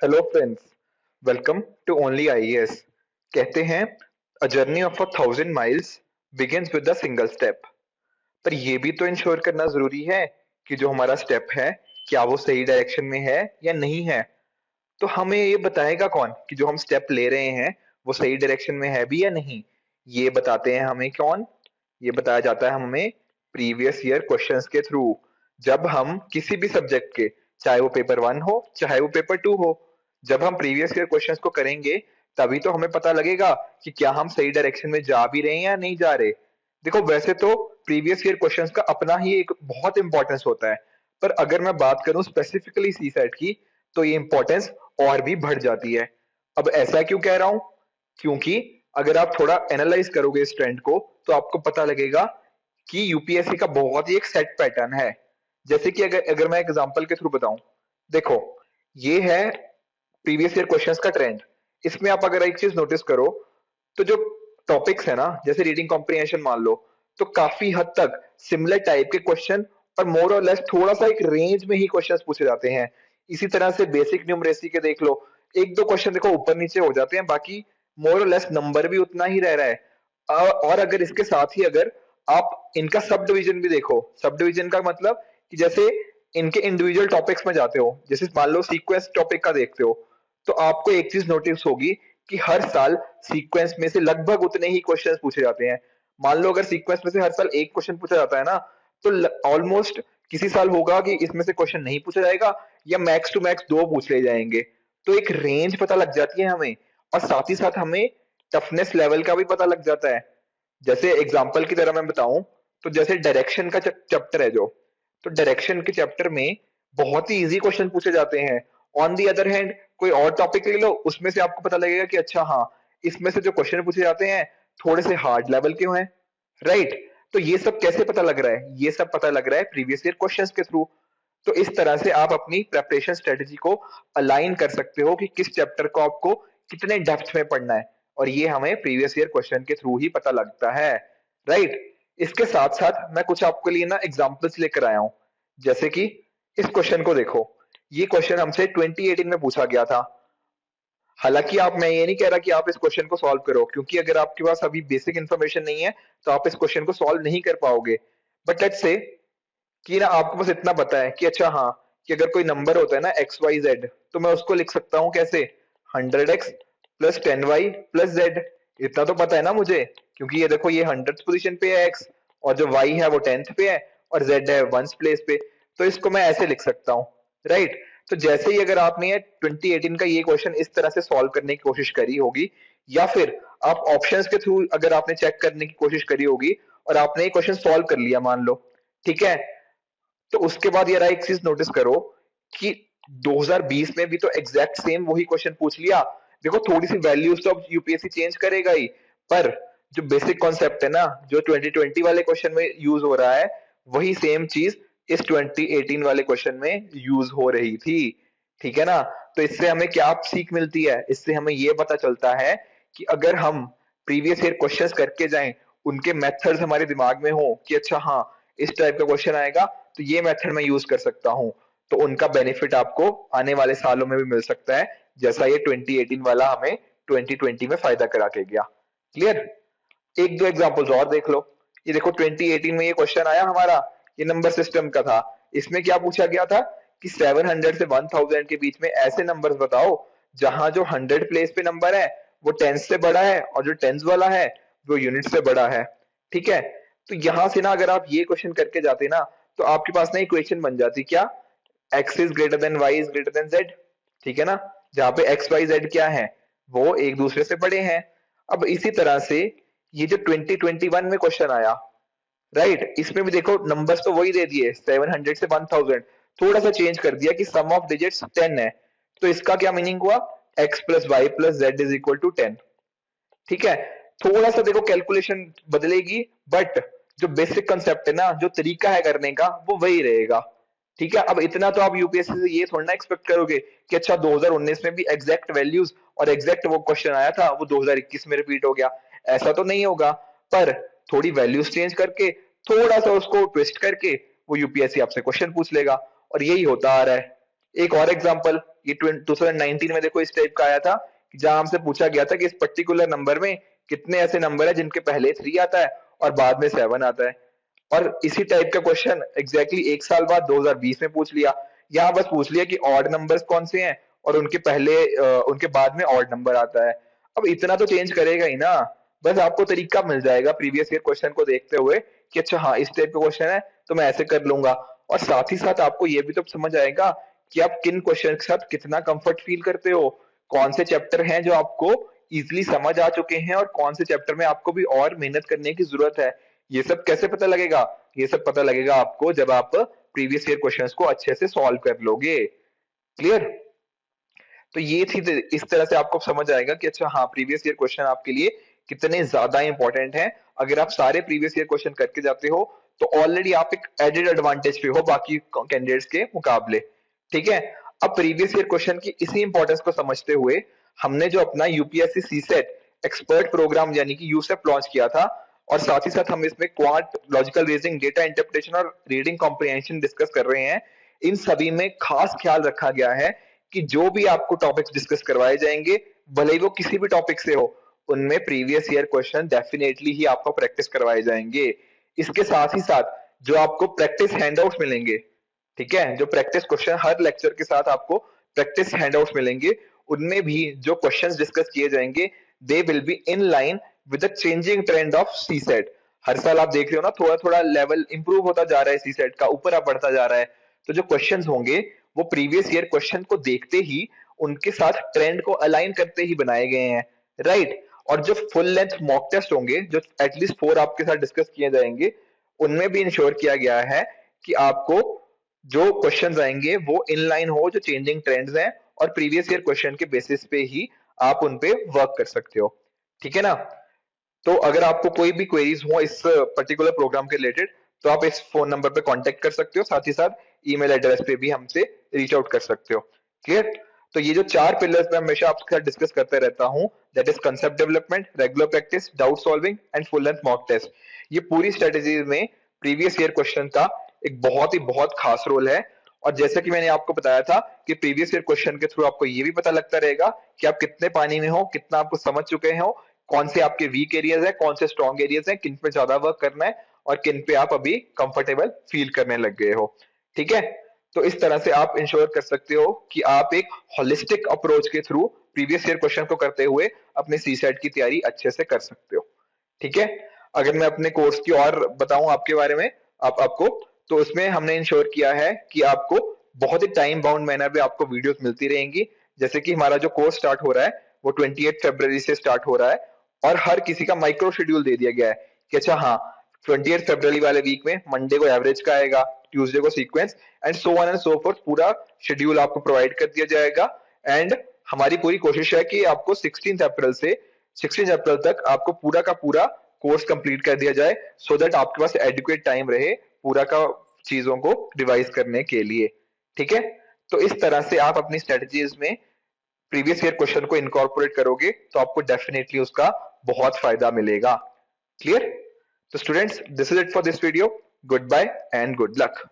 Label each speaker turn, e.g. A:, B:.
A: Hello friends, welcome to only IAS. कहते हैं a journey of 1,000 miles begins with a single step. पर ये भी तो इंश्योर करना जरूरी है कि जो हमारा स्टेप है क्या वो सही डायरेक्शन में है या नहीं है। तो हमें ये बताएगा कौन कि जो हम स्टेप ले रहे हैं वो सही डायरेक्शन में है भी या नहीं। ये बताते हैं हमें कौन। ये बताया जाता है हमें प्रीवियस ईयर क्वेश्चंस के थ्रू। जब हम किसी भी सब्जेक्ट के, चाहे वो पेपर वन हो चाहे वो पेपर टू हो, जब हम प्रीवियस ईयर क्वेश्चंस को करेंगे तभी तो हमें पता लगेगा कि क्या हम सही डायरेक्शन में जा भी रहे हैं या नहीं जा रहे। देखो वैसे तो प्रीवियस ईयर क्वेश्चंस का अपना ही एक बहुत इंपॉर्टेंस होता है, पर अगर मैं बात करूं स्पेसिफिकली सी सेट की तो ये इंपॉर्टेंस और भी बढ़ जाती है। अब ऐसा क्यों कह रहा हूं? क्योंकि अगर आप थोड़ा एनालाइज करोगे इस ट्रेंड को तो आपको पता लगेगा कि यूपीएससी का बहुत ही एक सेट पैटर्न है। जैसे कि अगर अगर मैं एग्जांपल के थ्रू बताऊं, देखो ये है प्रीवियस ईयर क्वेश्चंस का ट्रेंड। इसमें आप अगर एक चीज नोटिस करो तो जो टॉपिक्स है ना, जैसे रीडिंग कॉम्प्रिहेंशन मान लो, तो काफी हद तक सिमिलर टाइप के क्वेश्चन और मोर और लेस थोड़ा सा एक रेंज में ही क्वेश्चंस पूछे जाते हैं। इसी तरह से बेसिक न्यूमरेसी के देख लो, एक दो क्वेश्चन देखो ऊपर नीचे हो जाते हैं, बाकी मोर और लेस नंबर भी उतना ही रह रहा है। और अगर इसके साथ ही अगर आप इनका सब डिवीजन भी देखो, सब डिवीजन का मतलब कि जैसे इनके इंडिविजुअल टॉपिक्स में जाते हो, जैसे मान लो सीक्वेंस टॉपिक का देखते हो, तो आपको एक चीज नोटिस होगी कि हर साल सीक्वेंस में से लगभग उतने ही क्वेश्चंस पूछे जाते हैं। मान लो अगर सीक्वेंस में से हर साल एक क्वेश्चन पूछा जाता है ना, तो ऑलमोस्ट किसी साल होगा कि इसमें से क्वेश्चन नहीं पूछा जाएगा या मैक्स टू मैक्स दो पूछ ले जाएंगे। तो एक रेंज पता लग जाती है हमें, और साथ ही साथ हमें टफनेस लेवल का भी पता लग जाता है। जैसे एग्जाम्पल की तरह मैं बताऊं, तो जैसे डायरेक्शन का चैप्टर है जो, तो डायरेक्शन के चैप्टर में बहुत ही इजी क्वेश्चन पूछे जाते हैं। ऑन दी अदर हैंड कोई और टॉपिक ले लो, उसमें से आपको पता लगेगा कि अच्छा हाँ, इसमें से जो क्वेश्चन पूछे जाते हैं थोड़े से हार्ड लेवल के हैं। राइट? तो ये सब कैसे पता लग रहा है? ये सब पता लग रहा है प्रीवियस ईयर क्वेश्चंस के थ्रू। तो इस तरह से आप अपनी प्रेपरेशन स्ट्रेटेजी को अलाइन कर सकते हो कि किस चैप्टर को आपको कितने डेप्थ में पढ़ना है, और ये हमें प्रीवियस ईयर क्वेश्चन के थ्रू ही पता लगता है। राइट? इसके साथ साथ मैं कुछ आपके लिए ना एग्जांपल्स लेकर आया हूं। जैसे कि इस क्वेश्चन को देखो, ये क्वेश्चन हमसे 2018 में पूछा गया था। हालांकि आप, मैं ये नहीं कह रहा कि आप इस क्वेश्चन को सॉल्व करो, क्योंकि अगर आपके पास अभी बेसिक इन्फॉर्मेशन नहीं है तो आप इस क्वेश्चन को सॉल्व नहीं कर पाओगे। बट लेट्स से कि ना आपको बस इतना पता है कि अच्छा हाँ, कि अगर कोई नंबर होता है ना XYZ, तो मैं उसको लिख सकता हूँ कैसे? 100x plus 10y plus z। इतना तो पता है ना मुझे, क्योंकि ये देखो ये 100th पोजीशन पे है x, और जो y है वो 10th पे है, और z है 1st प्लेस पे। तो इसको मैं ऐसे लिख सकता हूँ। राइट? तो जैसे ही अगर आपने ये 2018 का ये क्वेश्चन इस तरह से सॉल्व करने की कोशिश करी होगी, या फिर आप ऑप्शंस के थ्रू अगर आपने चेक करने की कोशिश करी होगी और आपने ये क्वेश्चन सॉल्व कर लिया मान लो, ठीक है, तो उसके बाद यार एक चीज नोटिस करो कि 2020 में भी तो एग्जैक्ट सेम वही क्वेश्चन पूछ लिया। देखो थोड़ी सी वैल्यूज तो अब यूपीएससी चेंज करेगा ही, पर जो बेसिक कॉन्सेप्ट है ना, जो 2020 वाले क्वेश्चन में यूज हो रहा है, वही सेम चीज इस 2018 वाले क्वेश्चन में यूज हो रही थी। ठीक है ना? तो इससे हमें क्या सीख मिलती है? इससे हमें ये पता चलता है कि अगर हम प्रीवियस ईयर क्वेश्चंस करके जाएं, उनके मेथड्स हमारे दिमाग में हो कि अच्छा हाँ, इस टाइप का क्वेश्चन आएगा तो ये मेथड मैं यूज कर सकता हूँ, तो उनका बेनिफिट आपको आने वाले सालों में भी मिल सकता है, जैसा ये 2018 वाला हमें 2020 में फायदा करा के गया। क्लियर? एक दो एग्जांपल्स और देख लो। ये देखो 2018 में ये क्वेश्चन आया हमारा, ये नंबर सिस्टम का था। इसमें क्या पूछा गया था कि 700 से 1000 के बीच में ऐसे नंबर्स बताओ जहां जो 100 प्लेस पे नंबर है वो टेंस से बड़ा है, और जो टेंस वाला है वो यूनिट से बड़ा है। ठीक है? तो यहां से ना अगर आप ये क्वेश्चन करके जाते ना, तो आपके पास ना इक्वेशन बन जाती क्या? x is greater than y is greater than z। ठीक है ना? जहां पे x y z क्या है, वो एक दूसरे से बड़े हैं। अब इसी तरह से ये जो 2021 में क्वेश्चन आया, राइट, इसमें भी देखो नंबर्स तो वही दे दिए 700 से 1000, थोड़ा सा चेंज कर दिया कि सम ऑफ डिजिट्स 10 है। तो इसका क्या मीनिंग हुआ? x plus y plus z is equal to 10। ठीक है? थोड़ा सा देखो कैलकुलेशन बदलेगी, बट जो बेसिक कंसेप्ट है ना, जो तरीका है करने का, वो वही रहेगा। ठीक है? अब इतना तो आप यूपीएससी से ये थोड़ा ना एक्सपेक्ट करोगे कि अच्छा 2019 में भी एग्जैक्ट वैल्यूज और एग्जैक्ट वो क्वेश्चन आया था वो 2021 में रिपीट हो गया। ऐसा तो नहीं होगा, पर थोड़ी वैल्यूज चेंज करके, थोड़ा सा उसको ट्विस्ट करके वो यूपीएससी आपसे क्वेश्चन पूछ लेगा, और यही होता आ रहा है। एक और एग्जांपल, ये 2019 में देखो इस टाइप का आया था, जहां हमसे पूछा गया था कि इस पर्टिकुलर नंबर में कितने ऐसे नंबर है जिनके पहले 3 आता है और बाद में 7 आता है। और इसी टाइप का क्वेश्चन एग्जैक्टली एक साल बाद 2020 में पूछ लिया। यहाँ बस पूछ लिया कि ऑड नंबर्स कौन से हैं और उनके पहले उनके बाद में ऑड नंबर आता है। अब इतना तो चेंज करेगा ही ना, बस आपको तरीका मिल जाएगा प्रीवियस ईयर क्वेश्चन को देखते हुए कि अच्छा हाँ इस टाइप का क्वेश्चन है तो मैं ऐसे कर लूंगा। और साथ ही साथ आपको ये भी तो समझ आएगा कि आप किन क्वेश्चन के साथ कितना कंफर्ट फील करते हो, कौन से चैप्टर हैं जो आपको इजीली समझ आ चुके हैं और कौन से चैप्टर में आपको भी और मेहनत करने की जरूरत है। ये सब कैसे पता लगेगा? ये सब पता लगेगा आपको जब आप प्रीवियस ईयर क्वेश्चंस को अच्छे से सॉल्व कर लोगे। क्लियर? तो ये थी, इस तरह से आपको समझ आएगा कि अच्छा हाँ प्रीवियस ईयर क्वेश्चन आपके लिए कितने ज्यादा इंपॉर्टेंट हैं। अगर आप सारे प्रीवियस ईयर क्वेश्चन करके जाते हो तो ऑलरेडी आप एक एडेड एडवांटेज पे हो बाकी कैंडिडेट्स के मुकाबले। ठीक है, अब प्रीवियस ईयर क्वेश्चन की इसी इंपॉर्टेंस को समझते हुए हमने जो अपना यूपीएससी सीसेट एक्सपर्ट प्रोग्राम यानी कि यूसेप लॉन्च किया था, और साथ ही साथ हम इसमें quant, logical reasoning, data interpretation और रीडिंग कॉम्प्रिहेंशन डिस्कस कर रहे हैं। इन सभी में खास ख्याल रखा गया है कि जो भी आपको टॉपिक्स डिस्कस करवाए जाएंगे, भले ही वो किसी भी टॉपिक से हो, उनमें प्रीवियस ईयर क्वेश्चन डेफिनेटली ही आपको प्रैक्टिस करवाए जाएंगे। इसके साथ ही साथ जो आपको प्रैक्टिस हैंडआउट्स मिलेंगे, ठीक है, जो प्रैक्टिस क्वेश्चन हर लेक्चर के साथ आपको प्रैक्टिस हैंडआउट्स मिलेंगे, उनमें भी जो क्वेश्चंस डिस्कस किए जाएंगे they will be in line with the changing trend of CSAT. हर साल आप देख रहे हो ना, थोड़ा थोड़ा लेवल इंप्रूव होता जा रहा है सीसेट का, ऊपर आप बढ़ता जा रहा है। तो जो क्वेश्चंस होंगे वो प्रीवियस ईयर क्वेश्चन को देखते ही उनके साथ ट्रेंड को अलाइन करते ही बनाए गए हैं, राइट। और जो फुल लेंथ मॉक टेस्ट होंगे जो एटलीस्ट 4 आपके साथ डिस्कस किए जाएंगे, उनमें भी इंश्योर किया गया है कि आपको जो क्वेश्चंस आएंगे वो इन लाइन हो जो चेंजिंग ट्रेंड्स हैं, और प्रीवियस ईयर क्वेश्चन के बेसिस पे ही आप उन पे वर्क कर सकते हो। ठीक है ना? तो अगर आपको कोई भी क्वेरीज हो इस पर्टिकुलर प्रोग्राम के रिलेटेड तो आप इस फोन नंबर पे कांटेक्ट कर सकते हो, साथ ही साथ ईमेल एड्रेस पे भी हमसे रीच आउट कर सकते हो। क्लियर? तो ये जो 4 पिलर्स मैं हमेशा आपके साथ डिस्कस करते रहता हूँ, that is concept development, regular practice, doubt solving and full length mock test. ये पूरी स्ट्रेटेजी में प्रीवियस ईयर क्वेश्चन का एक बहुत खास रोल है। और जैसे कि मैंने आपको बताया था कि प्रीवियस ईयर क्वेश्चन के थ्रू आपको ये भी पता लगता रहेगा कि आप कितने पानी में हो, कितना आपको समझ चुके हो, कौन से आपके वीक एरियाज है, कौन से स्ट्रॉन्ग एरियाज हैं, किन पे ज्यादा वर्क करना है और किन पे आप अभी कंफर्टेबल फील करने लग गए हो। ठीक है, तो इस तरह से आप इंश्योर कर सकते हो कि आप एक होलिस्टिक अप्रोच के थ्रू प्रीवियस ईयर क्वेश्चन को करते हुए अपने सी सेट की तैयारी अच्छे से कर सकते हो। ठीक है, अगर मैं अपने कोर्स की और बताऊं आपके बारे में आपको, तो उसमें हमने इंश्योर किया है कि आपको बहुत ही टाइम बाउंड मैनर में आपको वीडियोस मिलती रहेंगी। जैसे कि हमारा जो कोर्स स्टार्ट हो रहा है वो 28 फरवरी से स्टार्ट हो रहा है, और हर किसी का माइक्रो शेड्यूल दे दिया गया है कि अच्छा हाँ 28 फरवरी वाले वीक में मंडे को एवरेज का आएगा, ट्यूसडे को sequence and so on and so fourth, पूरा शेड्यूल आपको प्रोवाइड कर दिया जाएगा। एंड हमारी पूरी कोशिश है कि आपको 16 अप्रैल से 16 अप्रैल तक आपको पूरा का पूरा कोर्स कंप्लीट कर दिया जाए, सो दैट आपके पास एडिक्वेट टाइम रहे पूरा का चीजों को रिवाइज करने के लिए। ठीक है, तो इस तरह से आप अपनी स्ट्रेटजीज में प्रीवियस ईयर क्वेश्चन को इनकॉर्पोरेट करोगे तो आपको डेफिनेटली उसका बहुत फायदा मिलेगा। क्लियर? तो students, this is it for this video. Goodbye and good luck.